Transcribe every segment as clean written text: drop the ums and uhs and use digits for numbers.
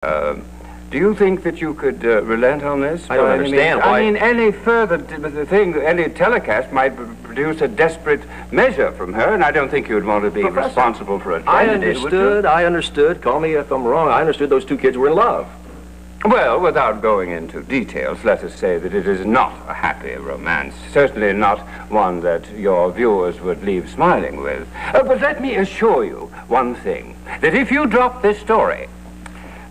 Do you think that you could relent on this? I don't understand why. I mean, any further any telecast might produce a desperate measure from her, and I don't think you would want to be responsible for a tragedy. I understood. Call me if I'm wrong. I understood those two kids were in love. Well, without going into details, let us say that it is not a happy romance. Certainly not one that your viewers would leave smiling with. But let me assure you one thing, that if you drop this story,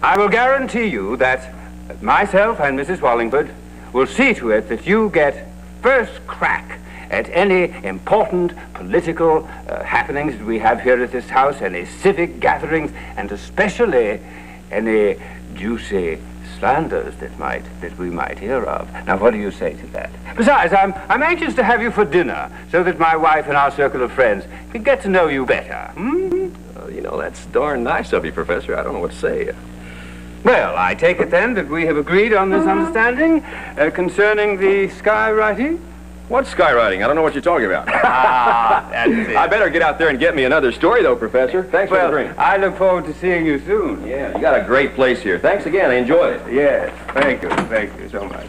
I will guarantee you that myself and Mrs. Wallingford will see to it that you get first crack at any important political happenings that we have here at this house, any civic gatherings, and especially any juicy slanders that we might hear of. Now, what do you say to that? Besides, I'm anxious to have you for dinner so that my wife and our circle of friends can get to know you better. You know, that's darn nice of you, Professor. I don't know what to say. Well, I take it then that we have agreed on this understanding concerning the skywriting. What skywriting? I don't know what you're talking about. That's it. I better get out there and get me another story, though, Professor. Thanks for the drink. I look forward to seeing you soon. Yeah, you got a great place here. Thanks again. I enjoyed it. Yes, thank you so much.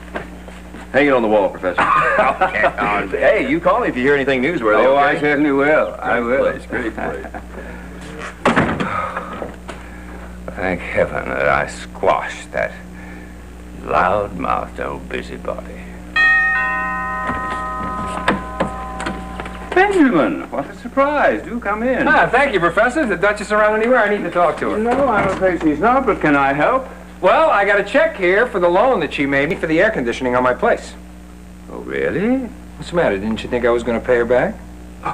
Hang it on the wall, Professor. Okay. Hey, you call me if you hear anything newsworthy. Oh, okay? I certainly will. I will. Great place. Thank heaven that I squashed that loud-mouthed old busybody. Benjamin, what a surprise. Do come in. Thank you, Professor. Is the Duchess around anywhere? I need to talk to her. No, I'm afraid she's not, but can I help? Well, I got a check here for the loan that she made me for the air conditioning on my place. Oh, really? What's the matter? Didn't you think I was going to pay her back?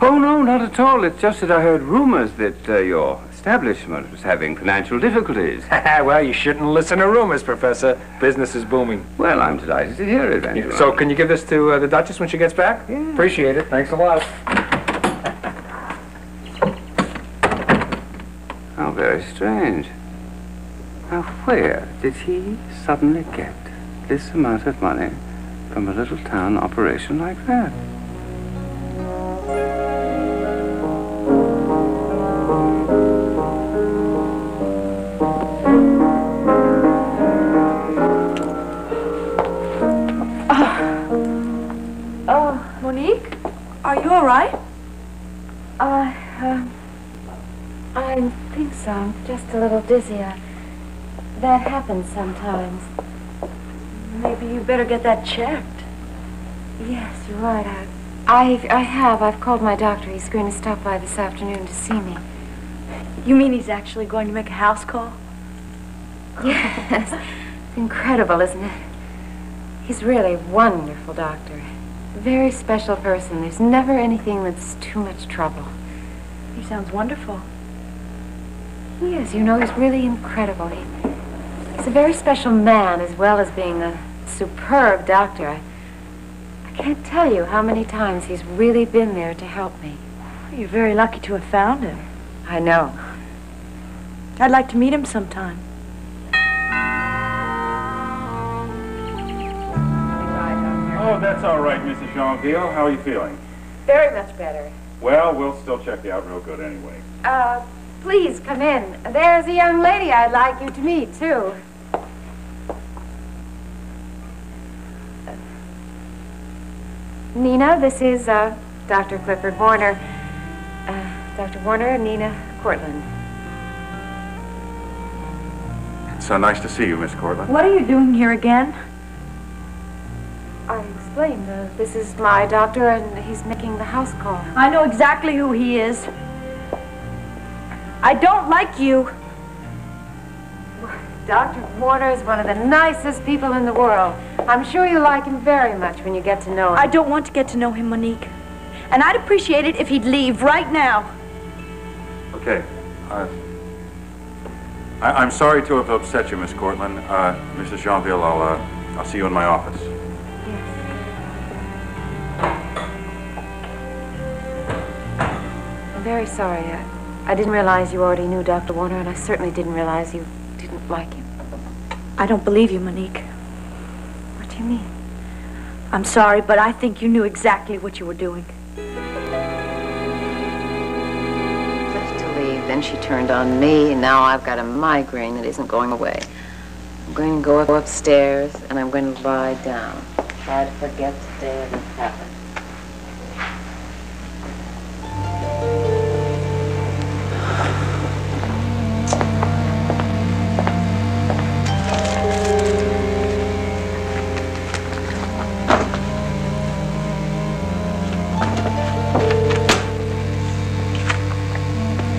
Oh, no, not at all. It's just that I heard rumors that your establishment was having financial difficulties. Well, you shouldn't listen to rumors, Professor. Business is booming. Well, I'm delighted to hear it, Benjamin. So, can you give this to the Duchess when she gets back? Yeah. Appreciate it. Thanks a lot. How very strange. Now, where did he suddenly get this amount of money from a little town operation like that? Monique, are you all right? I think so. I'm just a little dizzy. That happens sometimes. Maybe you better get that checked. Yes, you're right. I've called my doctor. He's going to stop by this afternoon to see me. You mean he's actually going to make a house call? Yes. It's incredible, isn't it? He's really a wonderful doctor. A very special person. There's never anything that's too much trouble. He sounds wonderful. He is. You know, he's really incredible. He's a very special man as well as being a superb doctor. I can't tell you how many times he's really been there to help me. You're very lucky to have found him. I know. I'd like to meet him sometime. Oh, that's all right, Mrs. Jeanville. How are you feeling? Very much better. Well, we'll still check you out real good anyway. Please come in. There's a young lady I'd like you to meet, too. Nina, this is, Dr. Clifford Warner. Dr. Warner, Nina Cortland. It's so nice to see you, Miss Cortland. What are you doing here again? I explained. This is my doctor, and he's making the house call. I know exactly who he is. I don't like you. Dr. Warner is one of the nicest people in the world. I'm sure you'll like him very much when you get to know him. I don't want to get to know him, Monique. And I'd appreciate it if he'd leave right now. Okay. I'm sorry to have upset you, Miss Cortland. Mrs. Jeanville, I'll see you in my office. I'm very sorry. I didn't realize you already knew Dr. Warner, and I certainly didn't realize you didn't like him. I don't believe you, Monique. What do you mean? I'm sorry, but I think you knew exactly what you were doing. Just to leave. Then she turned on me, and now I've got a migraine that isn't going away. I'm going to go upstairs and I'm going to lie down. Try to forget today it happened.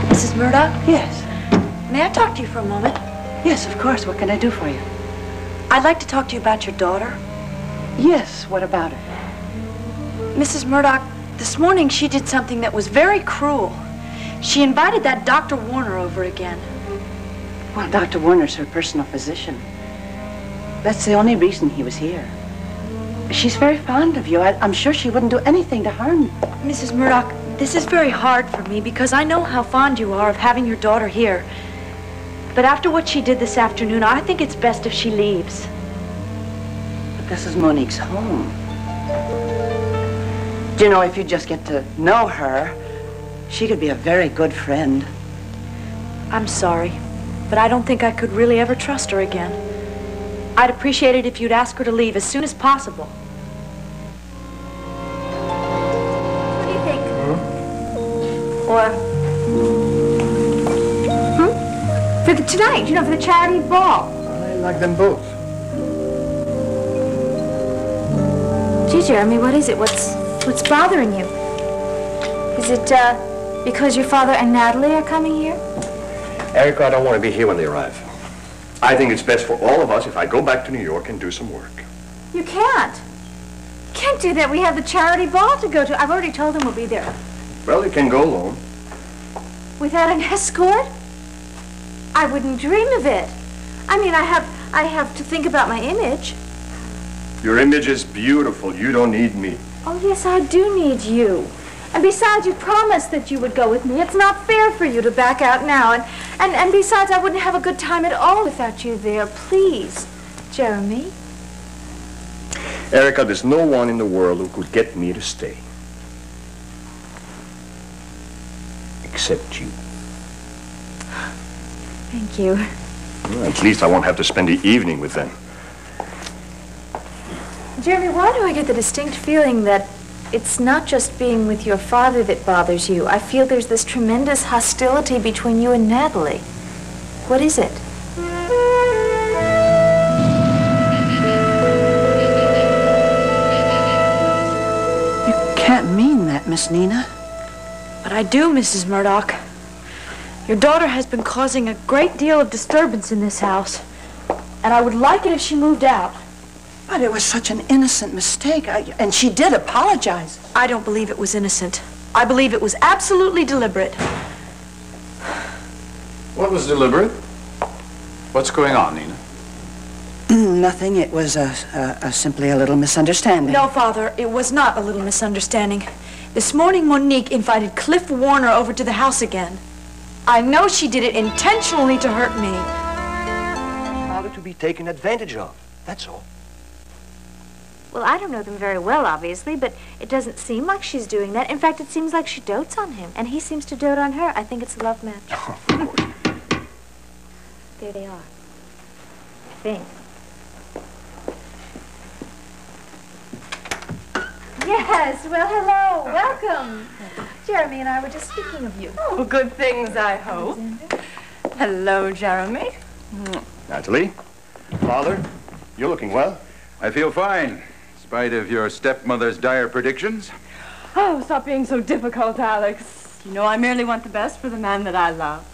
Mrs. Murdoch? Yes. May I talk to you for a moment? Yes, of course. What can I do for you? I'd like to talk to you about your daughter. Yes, what about her? Mrs. Murdoch, this morning she did something that was very cruel. She invited that Dr. Warner over again. Well, Dr. Warner's her personal physician. That's the only reason he was here. She's very fond of you. I'm sure she wouldn't do anything to harm you. Mrs. Murdoch, this is very hard for me because I know how fond you are of having your daughter here. But after what she did this afternoon, I think it's best if she leaves. But this is Monique's home. Do you know, if you just get to know her, she could be a very good friend. I'm sorry, but I don't think I could really ever trust her again. I'd appreciate it if you'd ask her to leave as soon as possible. What do you think? Or... For tonight, you know, for the charity ball. I like them both. Gee, Jeremy, what is it? What's bothering you? Is it, because your father and Natalie are coming here? Erica, I don't want to be here when they arrive. I think it's best for all of us if I go back to New York and do some work. You can't. You can't do that. We have the charity ball to go to. I've already told them we'll be there. Well, you can go alone. Without an escort? I wouldn't dream of it. I mean, I have to think about my image. Your image is beautiful. You don't need me. Oh, yes, I do need you. And besides, you promised that you would go with me. It's not fair for you to back out now. And besides, I wouldn't have a good time at all without you there. Please, Jeremy. Erica, there's no one in the world who could get me to stay. Except you. Thank you. Well, at least I won't have to spend the evening with them. Jeremy, why do I get the distinct feeling that it's not just being with your father that bothers you? I feel there's this tremendous hostility between you and Natalie. What is it? You can't mean that, Miss Nina. But I do, Mrs. Murdoch. Your daughter has been causing a great deal of disturbance in this house. And I would like it if she moved out. But it was such an innocent mistake, and she did apologize. I don't believe it was innocent. I believe it was absolutely deliberate. What was deliberate? What's going on, Nina? Nothing. It was simply a little misunderstanding. No, Father, it was not a little misunderstanding. This morning, Monique invited Cliff Warner over to the house again. I know she did it intentionally to hurt me. Father to be taken advantage of. That's all. Well, I don't know them very well, obviously, but it doesn't seem like she's doing that. In fact, it seems like she dotes on him, and he seems to dote on her. I think it's a love match. Of course. There they are. I think. Yes, well, hello, welcome. Jeremy and I were just speaking of you. Oh, good things, I hope. Hello, Jeremy. Natalie, Father, you're looking well. I feel fine, in spite of your stepmother's dire predictions. Oh, stop being so difficult, Alex. You know, I merely want the best for the man that I love.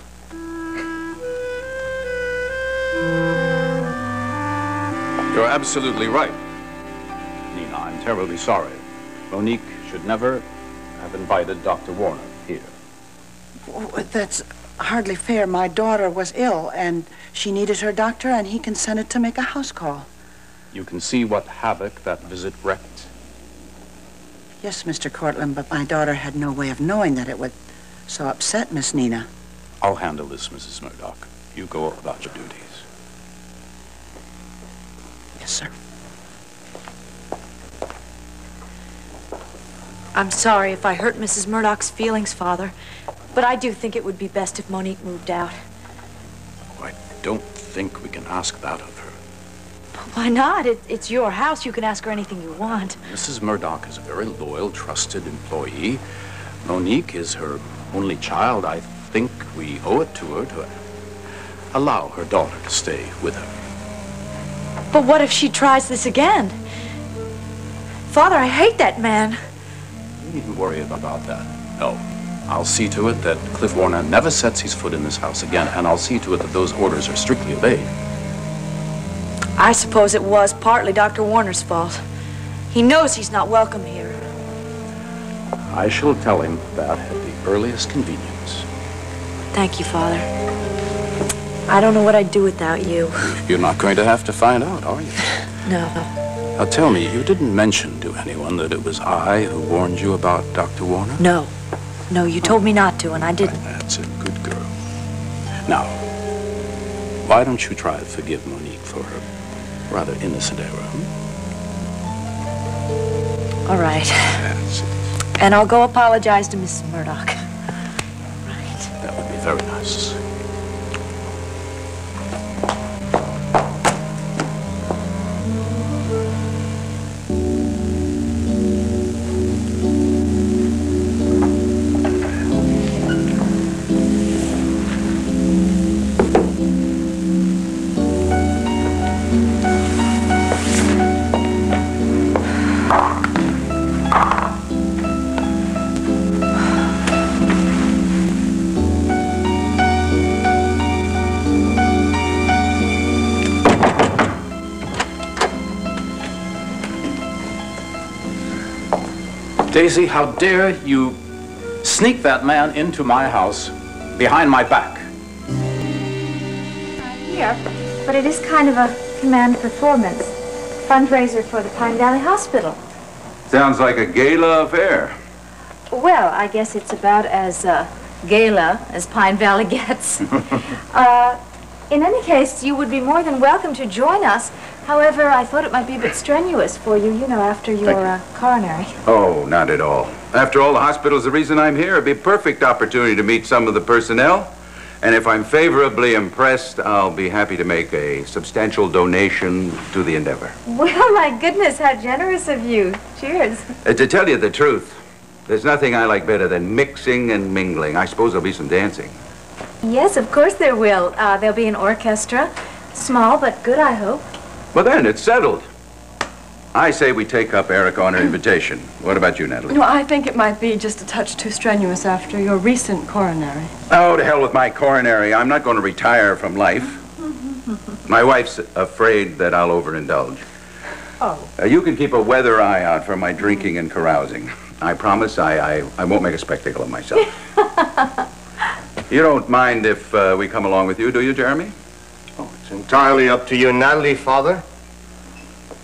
You're absolutely right. Nina, I'm terribly sorry. Monique should never have invited Dr. Warner here. Oh, that's hardly fair. My daughter was ill, and she needed her doctor, and he consented to make a house call. You can see what havoc that visit wreaked. Yes, Mr. Cortlandt, but my daughter had no way of knowing that it would so upset Miss Nina. I'll handle this, Mrs. Murdoch. You go about your duties. Yes, sir. I'm sorry if I hurt Mrs. Murdoch's feelings, Father, but I do think it would be best if Monique moved out. I don't think we can ask that of her. Why not? It's your house. You can ask her anything you want. Mrs. Murdoch is a very loyal, trusted employee. Monique is her only child. I think we owe it to her to allow her daughter to stay with her. But what if she tries this again? Father, I hate that man. You needn't worry about that. No. I'll see to it that Cliff Warner never sets his foot in this house again, and I'll see to it that those orders are strictly obeyed. I suppose it was partly Dr. Warner's fault. He knows he's not welcome here. I shall tell him that at the earliest convenience. Thank you, Father. I don't know what I'd do without you. You're not going to have to find out, are you? No. Now tell me, you didn't mention to anyone that it was I who warned you about Dr. Warner? No. No, you told me not to, and I didn't. That's a good girl. Now, why don't you try to forgive Monique for her rather innocent error? All right. That's it. And I'll go apologize to Mrs. Murdoch. Right. That would be very nice. Daisy, how dare you sneak that man into my house behind my back? Here, but it is kind of a command performance. Fundraiser for the Pine Valley Hospital. Sounds like a gala affair. Well, I guess it's about as gala as Pine Valley gets. In any case, you would be more than welcome to join us. However, I thought it might be a bit strenuous for you, you know, after your coronary. Oh, not at all. After all, the hospital's the reason I'm here. It'd be a perfect opportunity to meet some of the personnel. And if I'm favorably impressed, I'll be happy to make a substantial donation to the endeavor. Well, my goodness, how generous of you. Cheers. To tell you the truth, there's nothing I like better than mixing and mingling. I suppose there'll be some dancing. Yes, of course there will. There'll be an orchestra. Small, but good, I hope. Well, then, it's settled. I say we take up Erica on her invitation. What about you, Natalie? No, I think it might be just a touch too strenuous after your recent coronary. Oh, to hell with my coronary. I'm not going to retire from life. My wife's afraid that I'll overindulge. Oh. You can keep a weather eye out for my drinking and carousing. I promise I won't make a spectacle of myself. You don't mind if we come along with you, do you, Jeremy? Oh, it's entirely up to you, Natalie, Father.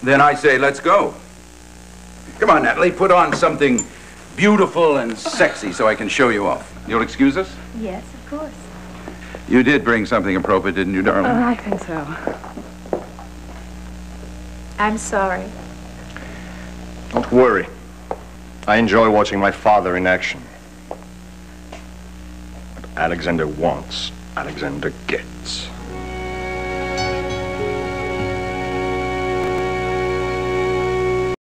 Then I say, let's go. Come on, Natalie, put on something beautiful and sexy so I can show you off. You'll excuse us? Yes, of course. You did bring something appropriate, didn't you, darling? I think so. I'm sorry. Don't worry. I enjoy watching my father in action. What Alexander wants, Alexander gets.